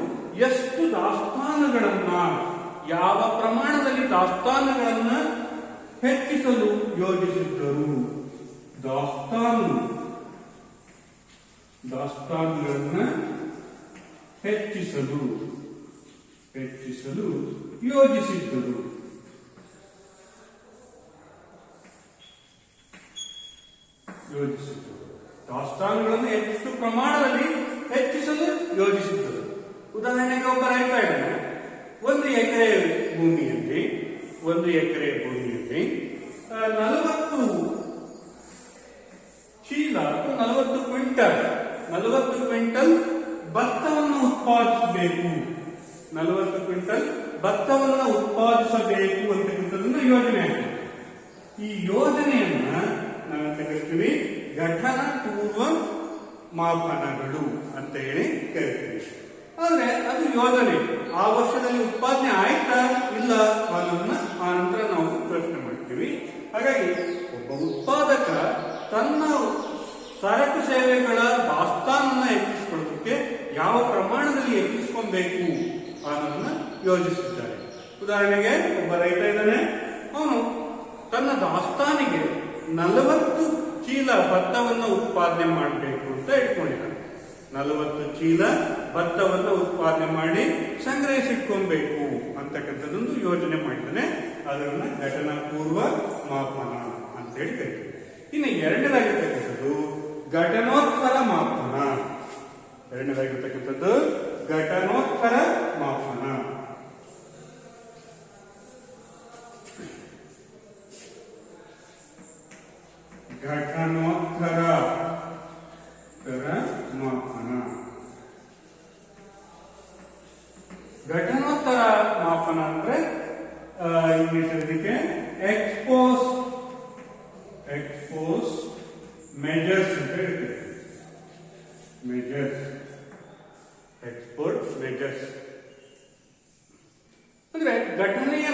ಎಷ್ಟು ದಾಸ್ತಾನುಗಳನ್ನ, ಯಾವ ಪ್ರಮಾಣದಲ್ಲಿ ದಾಸ್ತಾನುಗಳನ್ನ ಹೆಚ್ಚಿಸಲು ಯೋಜಿಸಿದ್ದರು, ದಾಸ್ತಾನುಗಳನ್ನ ಹೆಚ್ಚಿಸಲು ಯೋಜಿಸಿದ್ದರು. ದಾಸ್ತಾನುಗಳನ್ನು ಎಷ್ಟು ಪ್ರಮಾಣದಲ್ಲಿ ಹೆಚ್ಚಿಸಲು ಯೋಜಿಸಿದ್ದರು. ಉದಾಹರಣೆಗೆ ಒಬ್ಬ ರೈತ ಇದ್ದಾನೆ, 1 ಎಕರೆ ಭೂಮಿಯಲ್ಲಿ 40 ಚೀಲ ಅಥವಾ 40 ಕ್ವಿಂಟಲ್ ಭತ್ತವನ್ನು ಉತ್ಪಾದಿಸಬೇಕು, 40 ಕ್ವಿಂಟಲ್ ಭತ್ತವನ್ನು ಉತ್ಪಾದಿಸಬೇಕು ಅಂತಕ್ಕಂಥದ್ದನ್ನು ಯೋಜನೆ ಆಗಿದೆ. ಈ ಯೋಜನೆಯನ್ನ ನಾವು ಕರಿತೀವಿ ಘಟನಾ ಪೂರ್ವ ಮಾಪನಗಳು ಅಂತ ಹೇಳಿ ಕರಿತೀವಿ. ಆದ್ರೆ ಅದು ಯೋಜನೆ, ಆ ವರ್ಷದಲ್ಲಿ ಉತ್ಪಾದನೆ ಆಯ್ತಾ ಇಲ್ಲ ಅನ್ನೋದನ್ನ ಆ ನಂತರ ನಾವು ಪ್ರಶ್ನೆ ಮಾಡ್ತೀವಿ. ಹಾಗಾಗಿ ಒಬ್ಬ ಉತ್ಪಾದಕ ತನ್ನ ಸರಕು ಸೇವೆಗಳ ದಾಸ್ತಾನನ್ನ ಹೆಚ್ಚಿಸಿಕೊಳ್ಳೋದಕ್ಕೆ ಯಾವ ಪ್ರಮಾಣದಲ್ಲಿ ಹೆಚ್ಚಿಸಿಕೊಬೇಕು ಅನ್ನೋದನ್ನ ಯೋಜಿಸಿದ್ದಾರೆ. ಉದಾಹರಣೆಗೆ ಒಬ್ಬ ರೈತ ಇದ್ದಾನೆ, ಅವನು ತನ್ನ ದಾಸ್ತಾನಿಗೆ 40 ಚೀಲ ಭತ್ತವನ್ನು ಉತ್ಪಾದನೆ ಮಾಡಬೇಕು ಅಂತ ಇಟ್ಕೊಂಡಿದ್ದಾನೆ. 40 ಚೀಲ ಭತ್ತವನ್ನು ಉತ್ಪಾದನೆ ಮಾಡಿ ಸಂಗ್ರಹಿಸಿಟ್ಕೊಬೇಕು ಅಂತಕ್ಕಂಥದ್ದೊಂದು ಯೋಜನೆ ಮಾಡಿದ್ದಾನೆ. ಅದನ್ನ ಘಟನಾ ಪೂರ್ವ ಮಾಪನ ಅಂತ ಹೇಳಿ ಕರಿತೀವಿ. ಇನ್ನು ಎರಡನೇದಾಗಿರ್ತಕ್ಕಂಥದ್ದು ಘಟನೋತ್ತರ ಮಾಪನ. ಘಟನೋತ್ತರ ಮಾಪನ. ಘಟನೋತ್ತರ ಮಾಪನ ಅಂದ್ರೆ ಇಂಗ್ಲಿಷ್ ಅದಕ್ಕೆ ಎಕ್ಸ್ಪೋಸ್ ಮೆಜರ್ಸ್ ಅಂತ ಹೇಳ್ತೀವಿ. ಎಕ್ಸ್ಪೋಸ್ ಮೆಜರ್ಸ್ ಅಂದ್ರೆ ಘಟನೆಯ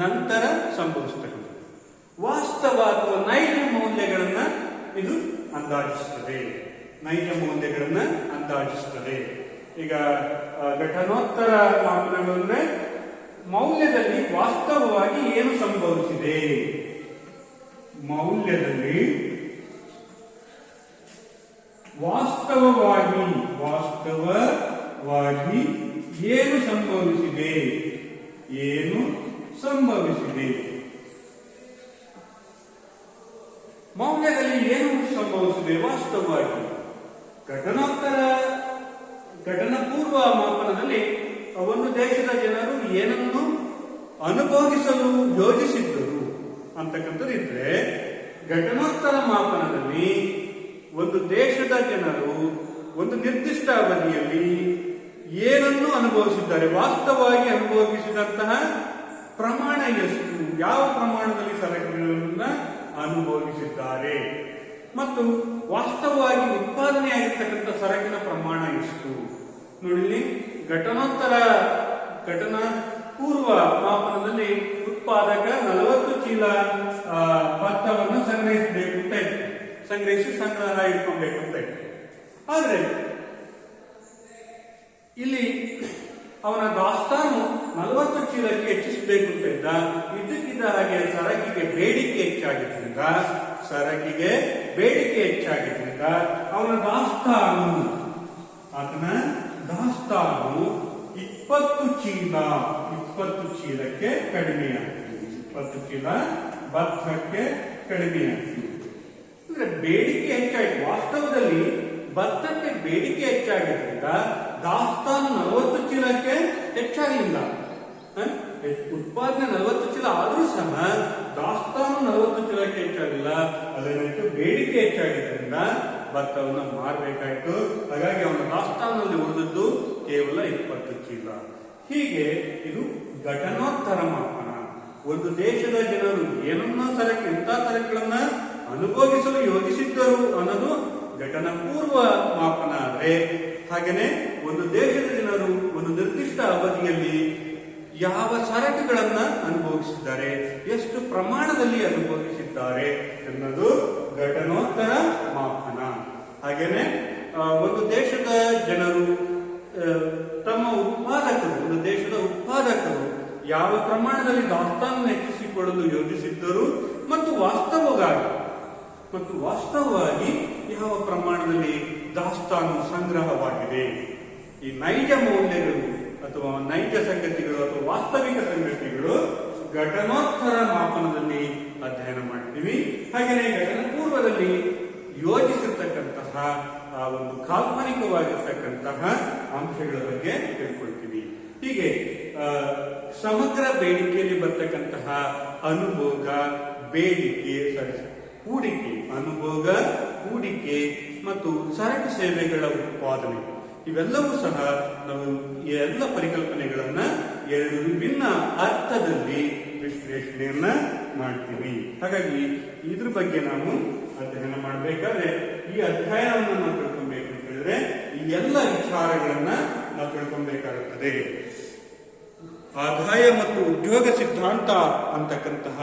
ನಂತರ ಸಂಭವಿಸ್ತಕ್ಕಂಥದ್ದು ವಾಸ್ತವ ಅಥವಾ ನೈಜ ಮೌಲ್ಯಗಳನ್ನ ಇದು ಅಂದಾಜಿಸುತ್ತದೆ. ಈಗ ಘಟನೋತ್ತರ ಮಾಪನಗಳು ಅಂದ್ರೆ ಮೌಲ್ಯದಲ್ಲಿ ವಾಸ್ತವವಾಗಿ ಏನು ಸಂಭವಿಸಿದೆ, ವಾಸ್ತವವಾಗಿ ಏನು ಸಂಭವಿಸಿದೆ, ಮೌಲ್ಯದಲ್ಲಿ ಏನು ಸಂಭವಿಸಿದೆ ವಾಸ್ತವವಾಗಿ. ಘಟನಾ ಪೂರ್ವ ಮಾಪನದಲ್ಲಿ ಒಂದು ದೇಶದ ಜನರು ಏನನ್ನು ಅನುಭೋಗಿಸಲು ಯೋಜಿಸಿದ್ದರು ಅಂತಕ್ಕಂಥದ್ದು ಇದ್ರೆ, ಘಟನೋತ್ತರ ಮಾಪನದಲ್ಲಿ ಒಂದು ದೇಶದ ಜನರು ಒಂದು ನಿರ್ದಿಷ್ಟ ಅವಧಿಯಲ್ಲಿ ಏನನ್ನು ಅನುಭವಿಸಿದ್ದಾರೆ, ವಾಸ್ತವವಾಗಿ ಅನುಭವಿಸಿದಂತಹ ಪ್ರಮಾಣ ಎಷ್ಟು, ಯಾವ ಪ್ರಮಾಣದಲ್ಲಿ ಸರಕುಗಳನ್ನ ಅನುಭವಿಸಿದ್ದಾರೆ ಮತ್ತು ವಾಸ್ತವವಾಗಿ ಉತ್ಪಾದನೆಯಾಗಿರ್ತಕ್ಕಂಥ ಸರಕಿನ ಪ್ರಮಾಣ ಎಷ್ಟು. ನೋಡಿ, ಘಟನಾ ಪೂರ್ವ ಮಾಪನದಲ್ಲಿ ಉತ್ಪಾದಕ 40 ಚೀಲ ಭತ್ತವನ್ನು ಸಂಗ್ರಹಿಸಬೇಕು ಅಂತ ಇತ್ತು, ಸಂಗ್ರಹಿಸಿ ಸಂಗ್ರಹ ಇಟ್ಕೊಬೇಕು ಅಂತ ಇತ್ತು. ಆದ್ರೆ ಇಲ್ಲಿ ಅವನ ದಾಸ್ತಾನು 40 ಚೀಲಕ್ಕೆ ಹೆಚ್ಚಿಸಬೇಕು ಅಂತ ಇದ್ದ. ಇದ್ದಕ್ಕಿದ್ದ ಹಾಗೆ ಸರಕಿಗೆ ಬೇಡಿಕೆ ಹೆಚ್ಚಾಗಿದ್ರಿಂದ ಅವನ ದಾಸ್ತಾನು 20 ಚೀಲ 20 ಚೀಲಕ್ಕೆ ಕಡಿಮೆಯಾಗ್ತದೆ, 20 ಚೀಲ ಭತ್ತಕ್ಕೆ ಕಡಿಮೆಯಾಗ್ತದೆ. ಅಂದ್ರೆ ಬೇಡಿಕೆ ಹೆಚ್ಚಾಯಿತು. ವಾಸ್ತವದಲ್ಲಿ ಭತ್ತಕ್ಕೆ ಬೇಡಿಕೆ ಹೆಚ್ಚಾಗಿದ್ದರಿಂದ ದಾಸ್ತಾನು 40 ಚೀಲಕ್ಕೆ ಹೆಚ್ಚಾಗಿಲ್ಲ. ಉತ್ಪಾದನೆ 40 ಚೀಲ ಆದ್ರೂ ಸಹ ದಾಸ್ತಾನು 40 ಚೀಲಕ್ಕೆ ಹೆಚ್ಚಾಗಿಲ್ಲ. ಅದೇನಾಯ್ತು, ಬೇಡಿಕೆ ಹೆಚ್ಚಾಗಿದ್ದರಿಂದ ಭತ್ತವನ್ನು ಮಾರಬೇಕಾಯ್ತು. ಹಾಗಾಗಿ ಅವನ ದಾಸ್ತಾನಲ್ಲಿ ಉಳಿದದ್ದು ಕೇವಲ 20 ಚೀಲ. ಹೀಗೆ ಇದು ಘಟನೋತ್ತರ ಮಾಪನ. ಒಂದು ದೇಶದ ಜನರು ಏನನ್ನ ಇಂಥ ಸರಕುಗಳನ್ನ ಅನುಭೋಗಿಸಲು ಯೋಜಿಸಿದ್ದರು ಅನ್ನೋದು ಘಟನಾ ಪೂರ್ವ ಮಾಪನ ಆದರೆ, ಹಾಗೇನೆ ಒಂದು ದೇಶದ ಜನರು ಒಂದು ನಿರ್ದಿಷ್ಟ ಅವಧಿಯಲ್ಲಿ ಯಾವ ಸರಕುಗಳನ್ನ ಅನುಭವಿಸಿದ್ದಾರೆ, ಎಷ್ಟು ಪ್ರಮಾಣದಲ್ಲಿ ಅನುಭವಿಸಿದ್ದಾರೆ ಎನ್ನುವುದು ಘಟನೋತ್ತರ ಮಾಪನ. ಹಾಗೇನೆ ಒಂದು ದೇಶದ ಜನರು ತಮ್ಮ ಉತ್ಪಾದಕರು, ಒಂದು ದೇಶದ ಉತ್ಪಾದಕರು ಯಾವ ಪ್ರಮಾಣದಲ್ಲಿ ದಾಸ್ತಾನು ಹೆಚ್ಚಿಸಿಕೊಳ್ಳಲು ಯೋಜಿಸಿದ್ದರು ಮತ್ತು ವಾಸ್ತವವಾಗಿ ಯಾವ ಪ್ರಮಾಣದಲ್ಲಿ ದಾಸ್ತಾನು ಸಂಗ್ರಹವಾಗಿದೆ. ಈ ನೈಜ ಮೌಲ್ಯಗಳು ಅಥವಾ ನೈಜ ಸಂಗತಿಗಳು ಅಥವಾ ವಾಸ್ತವಿಕ ಸಂಗತಿಗಳು ಘಟನೋತ್ತರ ಮಾಪನದಲ್ಲಿ ಅಧ್ಯಯನ ಮಾಡ್ತೀವಿ. ಹಾಗೆಯೇ ಘಟನಾ ಪೂರ್ವದಲ್ಲಿ ಯೋಜಿಸಿರ್ತಕ್ಕಂತಹ ಆ ಒಂದು ಕಾಲ್ಪನಿಕವಾಗಿರ್ತಕ್ಕಂತಹ ಅಂಶಗಳ ಬಗ್ಗೆ ತಿಳ್ಕೊಳ್ತೀವಿ. ಹೀಗೆ ಸಮಗ್ರ ಬೇಡಿಕೆಯಲ್ಲಿ ಬರ್ತಕ್ಕಂತಹ ಅನುಭೋಗ, ಬೇಡಿಕೆ, ಹೂಡಿಕೆ, ಅನುಭೋಗ, ಹೂಡಿಕೆ ಮತ್ತು ಸರಕು ಸೇವೆಗಳ ಉತ್ಪಾದನೆ, ಇವೆಲ್ಲವೂ ಸಹ ನಾವು ಈ ಎಲ್ಲ ಪರಿಕಲ್ಪನೆಗಳನ್ನ ಎರಡು ವಿಭಿನ್ನ ಅರ್ಥದಲ್ಲಿ ವಿಶ್ಲೇಷಣೆಯನ್ನ ಮಾಡ್ತೀವಿ. ಹಾಗಾಗಿ ಇದ್ರ ಬಗ್ಗೆ ನಾವು ಅಧ್ಯಯನ ಮಾಡಬೇಕಾದ್ರೆ ಈ ಅಧ್ಯಯನವನ್ನು ನಾವು ತಿಳ್ಕೊಬೇಕು ಅಂತ ಹೇಳಿದ್ರೆ ಈ ಎಲ್ಲ ವಿಚಾರಗಳನ್ನ ನಾವು ತಿಳ್ಕೊಬೇಕಾಗುತ್ತದೆ. ಆದಾಯ ಮತ್ತು ಉದ್ಯೋಗ ಸಿದ್ಧಾಂತ ಅಂತಕ್ಕಂತಹ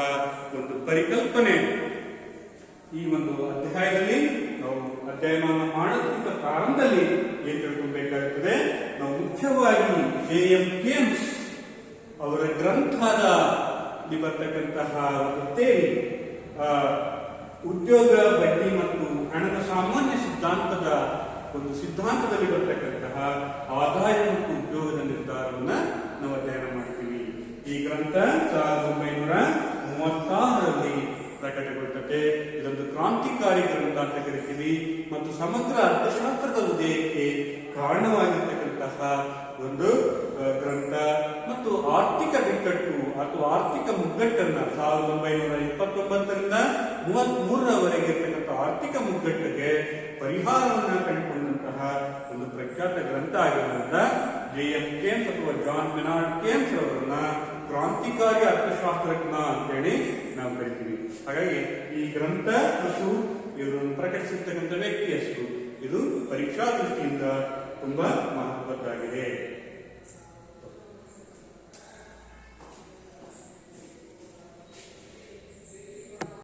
ಒಂದು ಪರಿಕಲ್ಪನೆ ಈ ಒಂದು ಅಧ್ಯಾಯದಲ್ಲಿ ನಾವು ಅಧ್ಯಯನವನ್ನು ಮಾಡುತ್ತಿದ್ದ ಪ್ರಾರಂಭದಲ್ಲಿ ಏನ್ ತಿಳ್ಕೊಬೇಕಾಗುತ್ತದೆ, ನಾವು ಮುಖ್ಯವಾಗಿ JM ಕೇಮ್ಸ್ ಅವರ ಗ್ರಂಥದ ಬರ್ತಕ್ಕಂತಹ ಒಂದು ತೇರಿ ಉದ್ಯೋಗ, ಬಡ್ಡಿ ಮತ್ತು ಹಣದ ಸಾಮಾನ್ಯ ಸಿದ್ಧಾಂತದ ಒಂದು ಸಿದ್ಧಾಂತದಲ್ಲಿ ಬರ್ತಕ್ಕಂತಹ ಆದಾಯ ಮತ್ತು ಉದ್ಯೋಗದ ನಿರ್ಧಾರವನ್ನ ನಾವು ಅಧ್ಯಯನ ಮಾಡ್ತೀವಿ. ಈ ಗ್ರಂಥ 1936ರಲ್ಲಿ ಪ್ರಕಟಗೊಳ್ಳುತ್ತದೆ. ಇದೊಂದು ಕ್ರಾಂತಿಕಾರಿ ಗ್ರಂಥ ಅಂತ ಕರಿತೀವಿ ಮತ್ತು ಸಮಗ್ರ ಅರ್ಥಶಾಸ್ತ್ರದ ಉದಯಕ್ಕೆ ಕಾರಣವಾಗಿರ್ತಕ್ಕಂತಹ ಒಂದು ಗ್ರಂಥ ಮತ್ತು ಆರ್ಥಿಕ ಬಿಕ್ಕಟ್ಟು ಅಥವಾ ಆರ್ಥಿಕ ಮುಗ್ಗಟ್ಟನ್ನ 1929ರಿಂದ 33ರವರೆಗೆ ಇರ್ತಕ್ಕಂಥ ಆರ್ಥಿಕ ಮುಗ್ಗಟ್ಟಿಗೆ ಪರಿಹಾರವನ್ನ ಕಂಡುಕೊಂಡಂತಹ ಒಂದು ಪ್ರಖ್ಯಾತ ಗ್ರಂಥ ಆಗಿರೋದ್ರಿಂದ JM ಕೇಮ್ಸ್ ಅಥವಾ ಜಾನ್ ಮೆನಾರ್ಡ್ ಕೇಮ್ಸ್ ಅವರನ್ನ ಕ್ರಾಂತಿಕಾರಿ ಅರ್ಥಶಾಸ್ತ್ರಜ್ಞ ಅಂತೇಳಿ ನಾವು ಕರಿತೀವಿ. ಹಾಗಾಗಿ ಈ ಗ್ರಂಥ ಮತ್ತು ಇವರನ್ನು ಪ್ರಕಟಿಸಿರ್ತಕ್ಕಂಥ ವ್ಯಕ್ತಿ ಹೆಸರು ಇದು ಪರೀಕ್ಷಾ ದೃಷ್ಟಿಯಿಂದ ತುಂಬಾ ಮಹತ್ವದ್ದಾಗಿದೆ.